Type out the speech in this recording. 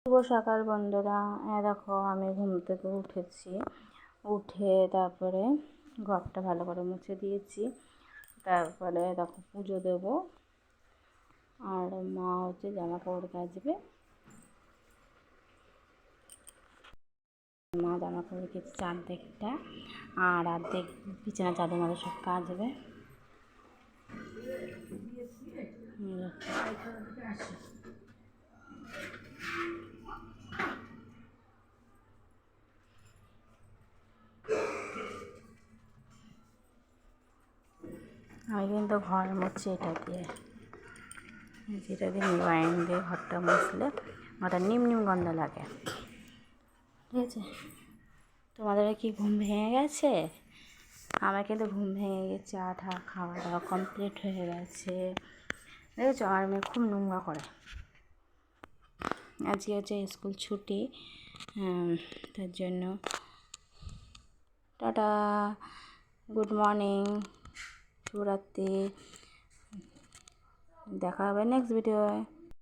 শুভ সকাল বন্ধুরা। দেখো আমি ঘুম থেকে উঠেছি, উঠে তারপরে ঘরটা ভালো করে মুছে দিয়েছি। তারপরে দেখো পুজো দেব, আর মা জামা কাপড় কাচবে। মা জামা কাপড় কেচেছে অর্ধেকটা, আর অর্ধেক বিছানা চাদর মাদর সব কাচবে। আমি কিন্তু ঘর মুছি যেটা দিয়ে নিবাইন দিয়ে ঘরটা মুছলে ঘরটা নিম গন্ধ লাগে। ঠিক আছে, তোমাদের কি ঘুম ভেঙে গেছে? আমার কিন্তু ঘুম ভেঙে গেছে, চা খাওয়া দাওয়া কমপ্লিট হয়ে গেছে। দেখেছো আমার মেয়ে খুব নোংরা করে। আজকে হচ্ছে স্কুল ছুটি, তার জন্য টাটা, গুড মর্নিং, শুভরাত্রি। দেখা হবে নেক্সট ভিডিওয়।